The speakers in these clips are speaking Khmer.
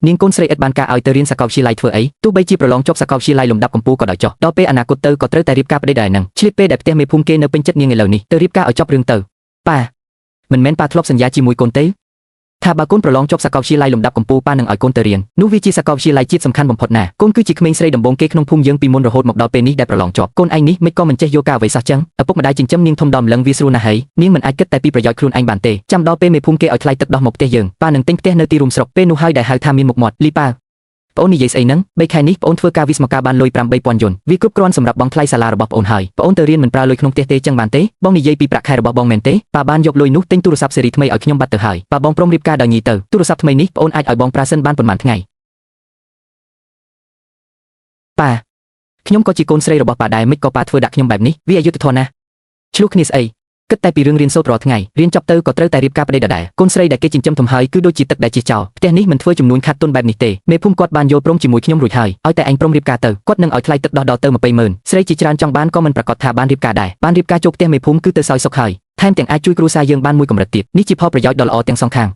នាងកូនស្រីឥតបានការឲ្យទៅរៀនសាកលវិទ្យាល័យធ្វើអីទោះបីជាប្រឡងជាប់សាកលវិទ្យាល័យលំដាប់កំពូលក៏ដោយចុះដល់ពេលអនាគតទៅក៏ត្រូវតែរៀបការប្តីដែរនឹងឆ្លៀតពេលដែលផ្ទះមេភូមិគេនៅពេញចិត្តនាងឥឡូវនេះទៅរៀបការឲ្យចប់រឿងទៅប៉ាមិនមែនប៉ាធ្លាប់សន្យាជាមួយកូនទេថាបើកូនប្រឡងជាប់សាកលវិទ្យាល័យលំដាប់កំពូលប៉ានឹងឲ្យកូនទៅរៀននោះវាជាសាកលវិទ្យាល័យជាតិសំខាន់បំផុតណាស់កូនគឺជាក្មេងស្រីដំបងគេក្នុងភូមិយើងពីមុនរហូតមកដល់ពេលនេះដែលប្រឡងជាប់កូនឯងនេះមិនក៏មិនចេះយកការអ្វីសោះចឹងឪពុកម្ដាយចិញ្ចឹមនាងធំដល់ម្លឹងវាស្រួលណាស់ហើយនាងមិនអាចគិតតែពីប្រយោជន៍ខ្លួនឯងបានទេចាំដល់ពេលមេភូមិគេឲ្យថ្លៃទឹកដោះមកផ្ទះយើងប៉ានឹងទិញផ្ទះនៅទីរួមស្រុកពេលនោះហើយដែលហៅថាមានមុខមាត់លីប៉ាប្អូននិយាយស្អីហ្នឹង3ខែនេះប្អូនធ្វើការវិស្មការបានលុយ8,000យន់វាគ្រប់គ្រាន់សម្រាប់បង់ថ្លៃសាលារបស់ប្អូនហើយប្អូនទៅរៀនមិនប្រើលុយក្នុងផ្ទះទេចឹងបានទេបងនិយាយពីប្រាក់ខែរបស់បងមែនទេប៉ាបានយកលុយនោះទិញទូរស័ព្ទស៊េរីថ្មីឲ្យខ្ញុំបាត់ទៅហើយប៉ាបងព្រមរៀបការដោយញីទៅទូរស័ព្ទថ្មីនេះប្អូនអាចឲ្យបងប្រើសិនបានប៉ុន្មានថ្ងៃប៉ាខ្ញុំក៏ជាកូនស្រីរបស់ប៉ាដែរមិនក៏ប៉ាធ្វើដាក់ខ្ញុំបែបនេះវាអយុត្តិធម៌ណាស់ឆ្លោះគ្នាស្អីគិតតែពីរឿងរៀនសូត្ររាល់ថ្ងៃរៀនចប់ទៅក៏ត្រូវតែរៀបការប្តីដដែលកូនស្រីដែលគេចិញ្ចឹមធំហើយគឺដូចជាទឹកដែលជិះចោលផ្ទះនេះមិនធ្វើចំនួនខាត់ទុនបែបនេះទេមេភូមិគាត់បានយល់ព្រមជាមួយខ្ញុំរួចហើយឲ្យតែអញព្រមរៀបការទៅគាត់នឹងឲ្យថ្លៃទឹកដោះដល់ទៅ20,000ស្រីជាច្រើនចង់បានក៏មិនប្រកាសថាបានរៀបការដែរបានរៀបការចូលផ្ទះមេភូមិគឺទៅសោយសុខហើយថែមទាំងអាចជួយគ្រួសារយើងបានមួយកម្រិតទៀតនេះជាផលប្រយោជន៍ដ៏ល្អទាំងសងខាង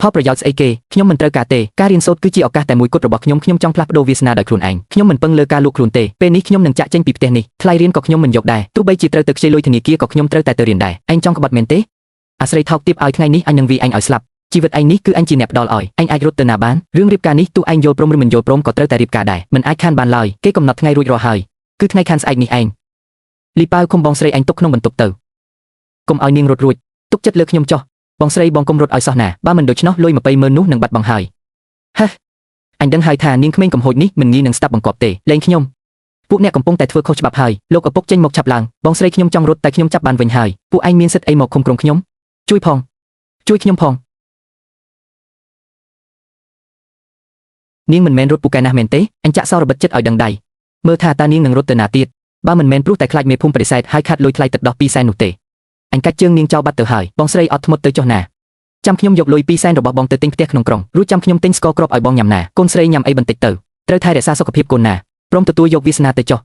ផលប្រយោជន៍ស្អីគេខ្ញុំមិនត្រូវការទេការរៀនសូត្រគឺជាឱកាសតែមួយគត់របស់ខ្ញុំចង់ផ្លាស់ប្ដូរវាសនាដោយខ្លួនឯងខ្ញុំមិនពឹងលើការលក់ខ្លួនទេពេលនេះខ្ញុំនឹងចាក់ចេញពីផ្ទះនេះថ្លៃរៀនក៏ខ្ញុំមិនយកដែរទោះបីជាត្រូវទៅខ្ចីលុយធនាគារក៏ខ្ញុំត្រូវតែទៅរៀនដែរឯងចង់ក្បត់មែនទេអាស្រីថោកទាបឲ្យថ្ងៃនេះអញនឹងវាយអញឲ្យស្លាប់ជីវិតឯងនេះគឺអញជាអ្នកផ្ដល់ឲ្យអញអាចរត់ទៅណាបានរឿងរៀបការនេះទោះឯងយល់ព្រមឬមិនយល់ព្រមក៏ត្រូវតែរៀបការដែរមិនអាចខានបានឡើយគេកំណត់ថ្ងៃរួចរាល់ហើយគឺថ្ងៃខានស្អែកនេះឯងលីប៉ាវឃុំបងស្រីអញទុកក្នុងបន្ទប់ទៅកុំឲ្យនាងរត់រួចទុកចិត្តលើខ្ញុំចុះបងស្រីបងកុំរត់ឲ្យសោះណាបើមិនដូច្នោះលុយ20,000នោះនឹងបាត់បង់ហើយហេអញដឹងហើយថានាងក្មេងកំហុសនេះមិនងាយនឹងស្ដាប់បង្គាប់ទេលេងខ្ញុំពួកអ្នកកំពុងតែធ្វើខុសច្បាប់ហើយលោកឪពុកចេញមកចាប់ឡើងបងស្រីខ្ញុំចង់រត់តែខ្ញុំចាប់បានវិញហើយពួកឯងមានសិទ្ធិអីមកឃុំក្រុងខ្ញុំជួយខ្ញុំផងនាងមិនមែនរត់ពូកែណាស់មែនទេអញចាក់សោររបិទចិត្តឲ្យដឹងដៃមើលថាតើនាងនឹងរត់ទៅណាទៀតបើមិនមែនព្រោះតែខ្លាចមេភូមិបដិសេធហើយខាត់លុយថ្លៃទឹកដោះ200,000នោះទេអញកាច់ជើងនាងចោលបាត់ទៅហើយបងស្រីអត់ធ្មត់ទៅចុះណាចាំខ្ញុំយកលុយ200,000របស់បងទៅទិញផ្ទះក្នុងក្រុងរួចចាំខ្ញុំទិញស្ករគ្រាប់ឲ្យបងញ៉ាំណាកូនស្រីញ៉ាំអីបន្តិចទៅត្រូវថែរក្សាសុខភាពកូនណាព្រមទទួលយកវាសនាទៅចុះ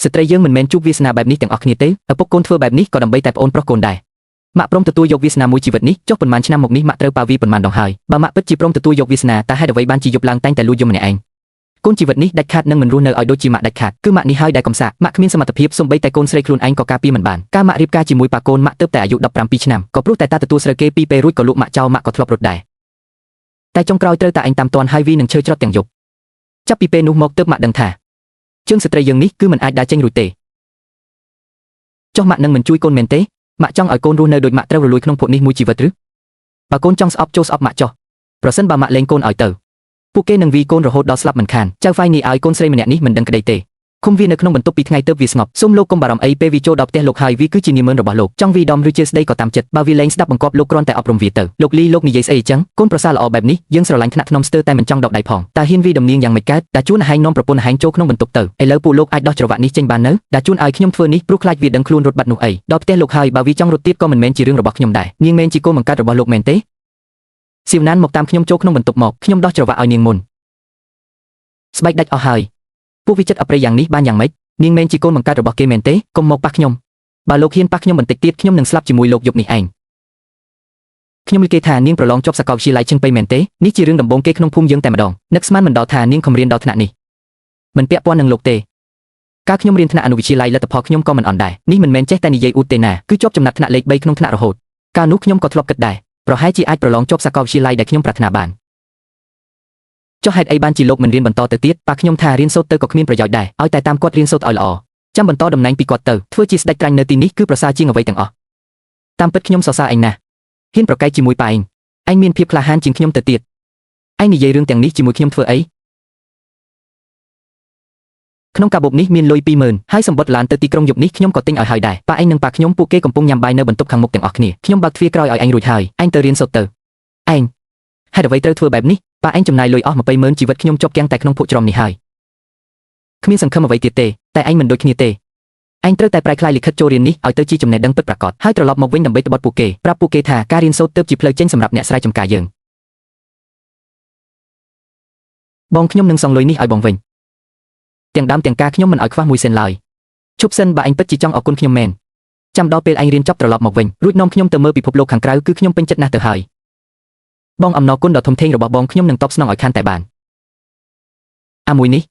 ស្ត្រីយើងមិនមែនជួបវាសនាបែបនេះទាំងអស់គ្នាទេឪពុកកូនធ្វើបែបនេះក៏ដើម្បីតែប្អូនប្រុសកូនដែរម៉ាក់ព្រមទទួលយកវាសនាមួយជីវិតនេះចុះប៉ុន្មានឆ្នាំមកនេះម៉ាក់ត្រូវប៉ាវីប៉ុន្មានដងហើយបើម៉ាក់ពិតជាព្រមទទួលយកវាសនាតើហេតុអ្វីបានជាយប់ឡើងតែងតែលួចយំម្នាក់ឯងកូនជីវិតនេះដាច់ខាតនឹងមិនរស់នៅឲ្យដូចជាម៉ាក់ដាច់ខាតគឺម៉ាក់នេះហើយដែលកំសាកម៉ាក់គ្មានសមត្ថភាពសូម្បីតែកូនស្រីខ្លួនឯងក៏ការពារមិនបានការម៉ាក់រៀបការជាមួយប៉ាកូនម៉ាក់ទើបតែអាយុ17ឆ្នាំក៏ព្រោះតែតាទទួលស្រូវគេពីពេលរួចក៏លក់ម៉ាក់ចោលម៉ាក់ក៏ធ្លាប់រត់ដែរតែចុងក្រោយត្រូវតែឯងតាមតាន់ហើយវីនឹងឈើច្រត់ទាំងយប់ចាប់ពីពេលនោះមកទើបម៉ាក់ដឹងថាជើងស្ត្រីយើងនេះគឺមិនអាចដើរចេញរួចទេចុះម៉ាក់នឹងមិនជួយកូនមែនទេម៉ាក់ចង់ឲ្យកូនរស់នៅដូចម៉ាក់ត្រូវរលួយក្នុងភពនេះមួយជីវិតឬបើកូនចង់ស្អប់ចូលស្អប់ម៉ាក់ចុះប្រសិនបើម៉ាក់លែងកូនឲ្យទៅពួកគេនឹងវាយកូនរហូតដល់ស្លាប់មិនខានចៅហ្វាយនេះឲ្យកូនស្រីម្នាក់នេះមិនដឹងក្តីទេឃុំវានៅក្នុងបន្ទប់ពីថ្ងៃទៅវាស្ងប់សូមលោកកុំបារម្ភអីពេលវាចូលដល់ផ្ទះលោកហើយវាគឺជានាមឿនរបស់លោកចង់វាដំឬជាស្ដីក៏តាមចិត្តបើវាលែងស្ដាប់បង្គាប់លោកគ្រាន់តែអប់រំវាទៅលោកលីលោកនិយាយស្អីអញ្ចឹងកូនប្រសាល្អបែបនេះយើងស្រឡាញ់ថ្នាក់ថ្នមស្ទើរតែមិនចង់ដកដៃផងតើហ៊ានវាដំណៀងយ៉ាងម៉េចកើតតាជួនហែងនាំប្រពន្ធហែងចូលក្នុងបន្ទប់ទៅឥឡូវពួកលោកអាចដោះច្រវាក់នេះចេញបាននៅតាជួនឲ្យខ្ញុំធ្វើនេះព្រោះខ្លាចវាដឹងខ្លួនរត់បាត់នោះអីដល់ផ្ទះលោកហើយបើវាចង់រត់ទៀតក៏មិនមែនជារឿងរបស់ខ្ញុំដែរនាងមែនជាកូនបង្កើតរបស់លោកមែនទេសៀវណានមកតាមខ្ញុំចូលក្នុងបន្ទប់មកខ្ញុំដោះច្រវាក់ឲ្យនាងមុនស្បែកដាច់អស់ហើយពួកវាចិត្តអប្រិយយ៉ាងនេះបានយ៉ាងម៉េចនាងមែនជាកូនបង្កើតរបស់គេមែនទេកុំមកប៉ះខ្ញុំបើលោកហ៊ានប៉ះខ្ញុំបន្តិចទៀតខ្ញុំនឹងស្លាប់ជាមួយលោកយប់នេះឯងខ្ញុំនិយាយថានាងប្រឡងជាប់សាកលវិទ្យាល័យឈឹងពេមែនទេនេះជារឿងដំបូងគេក្នុងភូមិយើងតែម្ដងនឹកស្មានមិនដល់ថានាងខំរៀនដល់ថ្នាក់នេះមិនពាក់ព័ន្ធនឹងលោកទេការខ្ញុំរៀនថ្នាក់អនុវិទ្យាល័យលទ្ធផលខ្ញុំក៏មិនអន់ដែរនេះមិនមែនចេះតែនិយាយអ៊ូតទេណាគឺជាប់ចំណាត់ថ្នាក់លេខ3ក្នុងថ្នាក់រហូតកាលនោះខ្ញុំក៏ធ្លាប់គិតដែរប្រហែលជាអាចប្រឡងជាប់សាកលវិទ្យាល័យដែលខ្ញុំប្រាថ្នាបានចុះហេតុអីបានជាលោកមិនរៀនបន្តទៅទៀតប៉ាខ្ញុំថារៀនសូត្រទៅក៏គ្មានប្រយោជន៍ដែរឲ្យតែតាមគាត់រៀនសូត្រឲ្យល្អចាំបន្តតំណែងពីគាត់ទៅធ្វើជាស្ដេចក្រាញ់នៅទីនេះគឺប្រសើរជាងអ្វីទាំងអស់តាមពិតខ្ញុំសរសើរឯងណាស់ហ៊ានប្រកែកជាមួយប៉ាឯងមានភាពក្លាហានជាងខ្ញុំទៅទៀតឯងនិយាយរឿងទាំងនេះជាមួយខ្ញុំធ្វើអីក្នុងកាបូបនេះមានលុយ20,000ហើយសម្បត្តិឡានទៅទីក្រុងយប់នេះខ្ញុំក៏ទិញឲ្យហើយដែរប៉ាឯងនិងប៉ាខ្ញុំពួកគេកំពុងញ៉ាំបាយនៅបន្ទប់ខាងមុខទាំងអស់គ្នាខ្ញុំបើកទ្វារក្រោយឲ្យឯងរួចហើយឯងទៅរៀនសូត្រទៅឯងហេតុអ្វីត្រូវធ្វើបែបនេះប៉ាឯងចំណាយលុយអស់20,000ជីវិតខ្ញុំជាប់គាំងតែក្នុងភក់ច្រំនេះហើយគ្មានសង្ឃឹមអ្វីទៀតទេតែឯងមិនដូចគ្នាទេឯងត្រូវតែប្រែក្លាយលិខិតចូលរៀននេះឲ្យទៅជាចំណេះដឹងពិតប្រាកដហើយត្រឡប់មកវិញដើម្បីត្បិតពួកគេប្រាប់ពួកគេថាការរៀនសូត្រទើបជាផ្លូវចេញសម្រាប់អ្នកស្រែចម្ការយើងបងខ្ញុំនឹងសងលុយនេះឲ្យបងវិញទាំងដើមទាំងការខ្ញុំមិនឲ្យខ្វះមួយសេនឡើយឈប់សិនបើឯងពិតជាចង់អរគុណខ្ញុំមែនចាំដល់ពេលឯងរៀនចប់ត្រឡប់មកវិញរួចនាំខ្ញុំទៅមើលពិភពលោកខាងក្រៅគឺខ្ញុំពេញចិត្តណាស់ទៅហើយបងអំណរគុណដ៏ធំធេងរបស់បងខ្ញុំនឹងតបស្នងឲ្យខានតែបាន មួយនេះ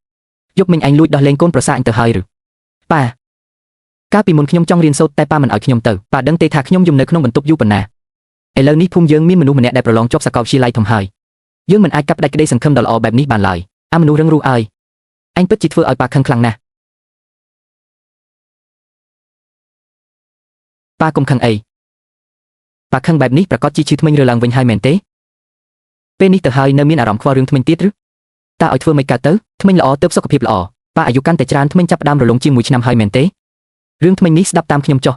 យកមិញឯងលួចដោះលែងកូនប្រសាអញទៅហើយឬប៉ាកាលពីមុនខ្ញុំចង់រៀនសូត្រតែប៉ាមិនឲ្យខ្ញុំទៅប៉ាដឹងទេថាខ្ញុំយំនៅក្នុងបន្ទប់យូរប៉ុណ្ណាឥឡូវនេះភូមិយើងមានមនុស្សម្នាក់ដែលប្រឡងជាប់សាកលវិទ្យាល័យធំហើយយើងមិនអាចកាប់ផ្ដាច់ក្តីសង្ឃឹមដ៏ល្អបែបនេះបានឡើយអាមនុស្សរឹងរូសអើយអញពិតជាធ្វើឲ្យប៉ាខឹងខ្លាំងណាស់ប៉ាកុំខឹងអីប៉ាខឹងបែបនេះប្រកាសជាឈឺធ្មេញរើឡើងវិញហើយមែនទេពេលនេះទៅហើយនៅមានអារម្មណ៍ខ្វល់រឿងធ្មេញទៀតឬតើឲ្យធ្វើមិនកើតទៅធ្មេញល្អទើបសុខភាពល្អប៉ាអាយុកាន់តែច្រើនធ្មេញចាប់ផ្ដើមរលុងជាង1 ឆ្នាំហើយមែនទេរឿងធ្មេញនេះស្ដាប់តាមខ្ញុំចុះ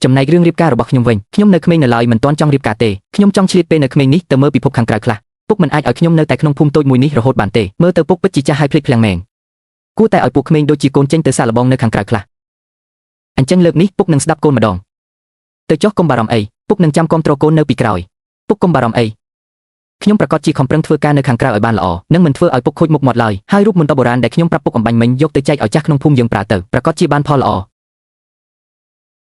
ចំណែករឿងរៀបការរបស់ខ្ញុំវិញខ្ញុំនៅក្មេងនៅឡើយមិនទាន់ចង់រៀបការទេខ្ញុំចង់ឆ្លៀតពេលនៅក្មេងនេះទៅមើលពិភពខាងក្រៅខ្លះពុកមិនអាចឲ្យខ្ញុំនៅតែក្នុងភូមិតូចមួយនេះរហូតបានទេមើលទៅពុកពិតជាចាស់ហើយភ្លេចភ្លាំងមែនគួរតែឲ្យពួកក្មេងដូចជាកូនចេញទៅសាកល្បងនៅខាងក្រៅខ្លះអញ្ចឹងលើកនេះពុកនឹងស្ដាប់កូនម្ដងទៅចុះកុំបារម្ភអីពុកនឹងចាំគាំទ្រកូននៅពីក្រោយពុកកុំបារម្ភអីខ្ញុំប្រកាសជាខំប្រឹងធ្វើការនៅខាងក្រៅឲ្យបានល្អនឹងមិនធ្វើឲ្យពុកខូចមុខមាត់ឡើយហើយរូបមន្តបុរាណដែលខ្ញុំប្រាប់ពុកអំបញ្ញមិញយកទៅចែកឲ្យចាស់ក្នុងភូមិយើងប្រើទៅប្រកាសជាបានផលល្អ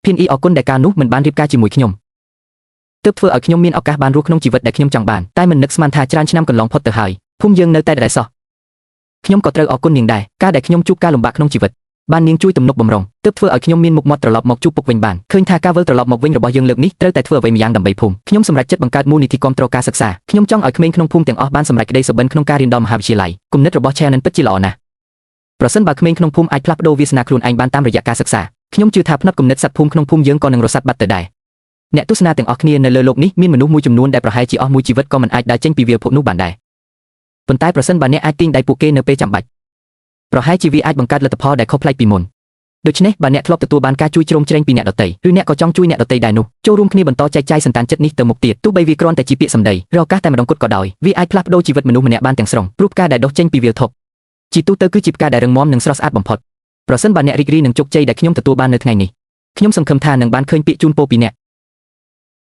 ភិនអ៊ីអរគុណដែលការនោះមិនបានរៀបការជាមួយខ្ញុំទើបធ្វើឲ្យខ្ញុំមានឱកាសបានរស់ក្នុងជីវិតដែលខ្ញុំចង់បានតែមិននឹកស្មានថាច្រើនឆ្នាំកន្លងផុតទៅហើយភូមិយើងនៅតែដដែលសោះខ្ញុំក៏ត្រូវអរគុណនាងដែរការដែលខ្ញុំជួបការលំបាកក្នុងជីវិតបាននាងជួយទំនុកបំរុងទើបធ្វើឲ្យខ្ញុំមានមុខមាត់ត្រឡប់មកជួបពុកវិញបានឃើញថាការវិលត្រឡប់មកវិញរបស់យើងលើកនេះត្រូវតែធ្វើអ្វីម្យ៉ាងដើម្បីភូមិខ្ញុំសម្រេចចិត្តបង្កើតមូលនិធិគាំទ្រការសិក្សាខ្ញុំចង់ឲ្យក្មេងក្នុងភូមិទាំងអស់បានសម្រេចក្តីសុបិនក្នុងការរៀនដល់មហាវិទ្យាល័យគំនិតរបស់ Shannon ពិតជាល្អណាស់ប្រសិនបើក្មេងក្នុងភូមិអាចផ្លាស់ប្ដូរវាសនាខ្លួនឯងបានតាមរយៈការសិក្សាខ្ញុំជឿថាផ្នត់គំនិតសត្វភូមិក្នុងភូមិយើងក៏នឹងរសាត់បាត់ទៅដែរអ្នកទស្សនាទាំងអស់គ្នានៅលើโลกនេះមានមនុស្សមួយចំនួនដែលប្រហែលជាអស់មួយជីវិតក៏មិនអាចដើរចេញពីវាលភុកនោះបានដែរប៉ុន្តែប្រសិនបើអ្នកអាចទាញដៃពួកគេនៅពេលចាំបាច់ប្រហែលជាវាអាចបង្កើតលទ្ធផលដែលខុសប្លែកពីមុនដូច្នេះបើអ្នកធ្លាប់ទទួលបានការជួយជ្រោមជ្រែងពីអ្នកដទៃឬអ្នកក៏ចង់ជួយអ្នកដទៃដែរនោះចូលរួមគ្នាបន្តចែកចាយសន្តានចិត្តនេះទៅមុខទៀតទោះបីវាគ្រាន់តែជាពាក្យសម្ដីឬឱកាសតែម្ដងគត់ក៏ដោយវាអាចផ្លាស់ប្ដូរជីវិតមនុស្សម្នាក់បានទាំងស្រុងព្រោះផ្កាដែលដុះចេញពីវាលធប់ជាទូទៅគឺជាផ្កាដែលរឹងមាំនិងស្រស់ស្អាតបំផុតប្រសិនបើអ្នករីករាយនឹងជោគជ័យដែលខ្ញុំទទួលបាននៅថ្ងៃនេះខ្ញុំសង្ឃឹមថានឹងបានឃើញពាក្យជូនពរពីអ្នក